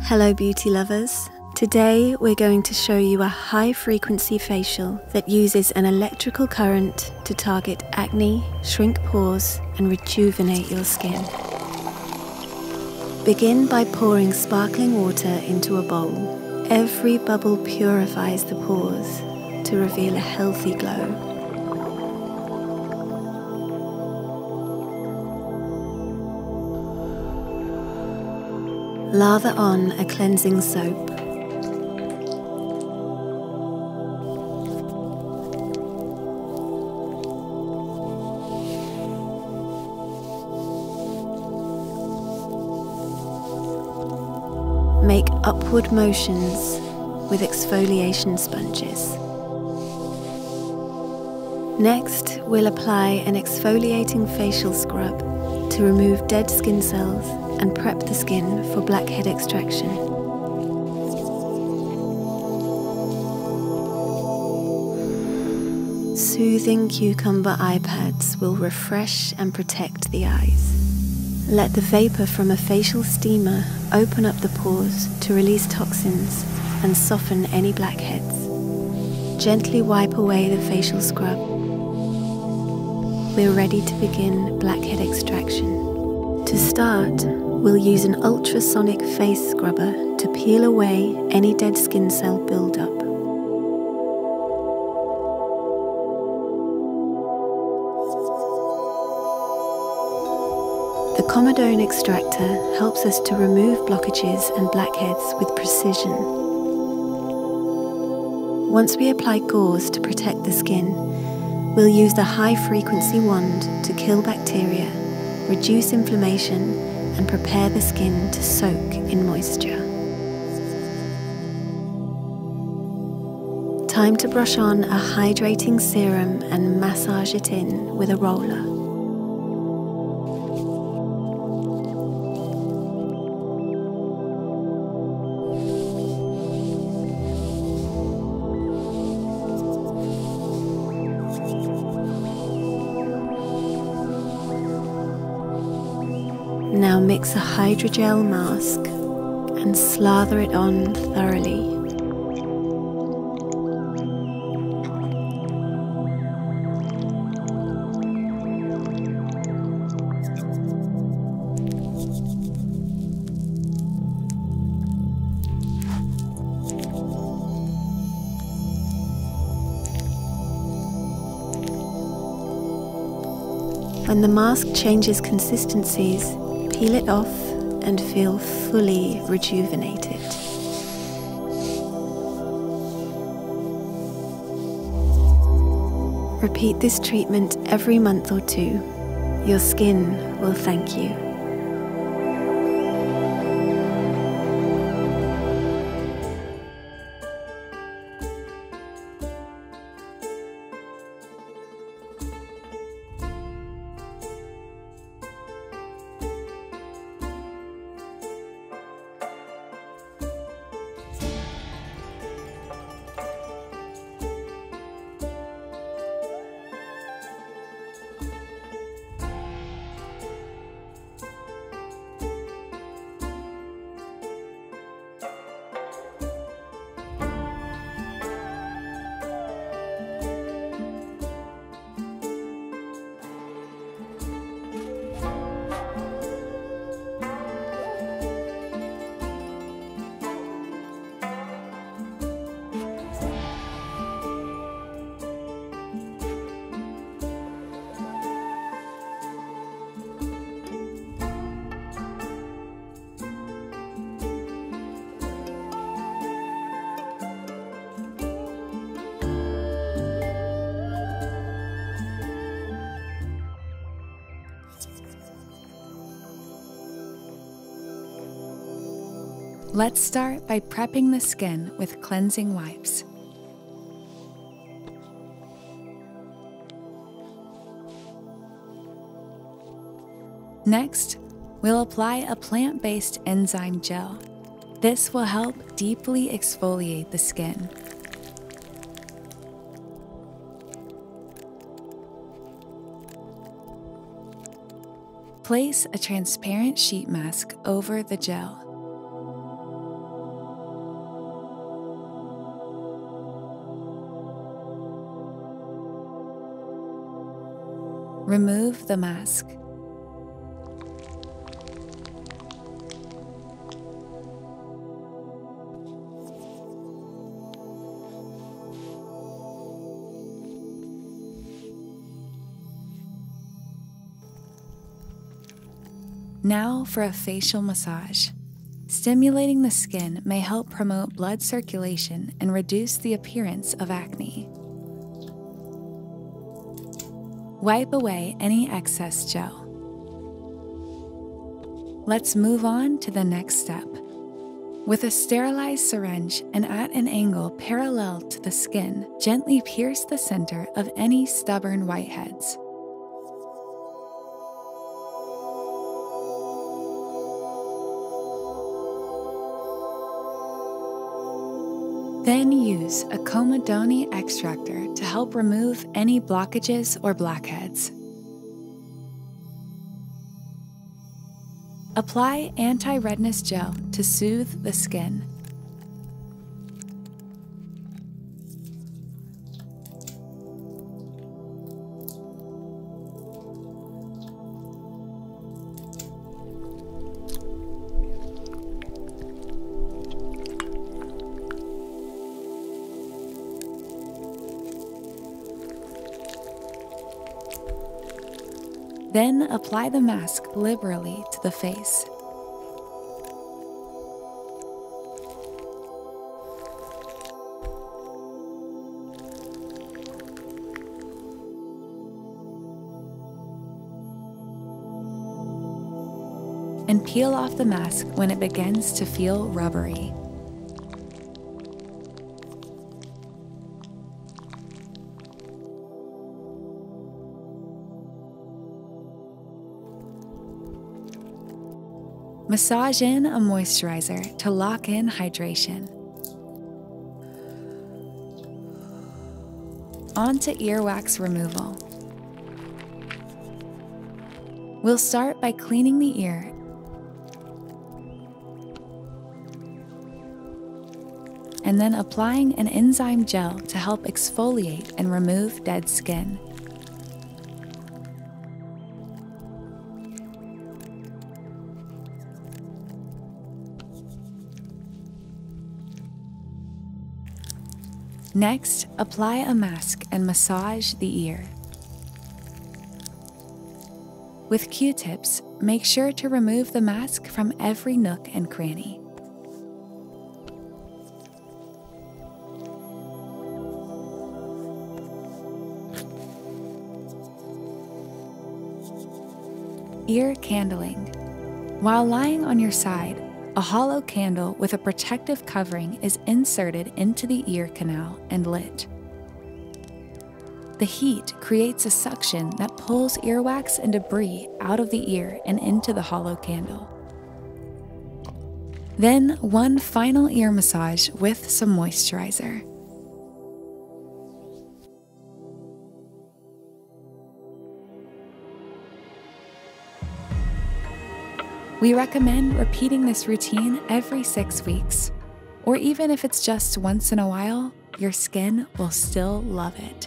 Hello beauty lovers. Today we're going to show you a high frequency facial that uses an electrical current to target acne, shrink pores and rejuvenate your skin. Begin by pouring sparkling water into a bowl. Every bubble purifies the pores to reveal a healthy glow. Lather on a cleansing soap. Make upward motions with exfoliation sponges. Next, we'll apply an exfoliating facial scrub to remove dead skin cells and prep the skin for Blackhead Extraction. Soothing cucumber eye pads will refresh and protect the eyes. Let the vapor from a facial steamer open up the pores to release toxins and soften any blackheads. Gently wipe away the facial scrub. We're ready to begin Blackhead Extraction. To start, we'll use an ultrasonic face scrubber to peel away any dead skin cell buildup. The comedone extractor helps us to remove blockages and blackheads with precision. Once we apply gauze to protect the skin, we'll use the high-frequency wand to kill bacteria, reduce inflammation, and prepare the skin to soak in moisture. Time to brush on a hydrating serum and massage it in with a roller. Now mix a hydrogel mask and slather it on thoroughly. When the mask changes consistencies, peel it off and feel fully rejuvenated. Repeat this treatment every month or two. Your skin will thank you. Let's start by prepping the skin with cleansing wipes. Next, we'll apply a plant-based enzyme gel. This will help deeply exfoliate the skin. Place a transparent sheet mask over the gel. remove the mask. Now for a facial massage. Stimulating the skin may help promote blood circulation and reduce the appearance of acne. Wipe away any excess gel. Let's move on to the next step. With a sterilized syringe and at an angle parallel to the skin, gently pierce the center of any stubborn whiteheads. Then use a Comedone extractor to help remove any blockages or blackheads. Apply anti-redness gel to soothe the skin. Then apply the mask liberally to the face. And peel off the mask when it begins to feel rubbery. Massage in a moisturizer to lock in hydration. On to earwax removal. We'll start by cleaning the ear and then applying an enzyme gel to help exfoliate and remove dead skin. Next, apply a mask and massage the ear. With Q-tips, make sure to remove the mask from every nook and cranny. Ear candling. While lying on your side, a hollow candle with a protective covering is inserted into the ear canal and lit. The heat creates a suction that pulls earwax and debris out of the ear and into the hollow candle. Then one final ear massage with some moisturizer. We recommend repeating this routine every 6 weeks, or even if it's just once in a while, your skin will still love it.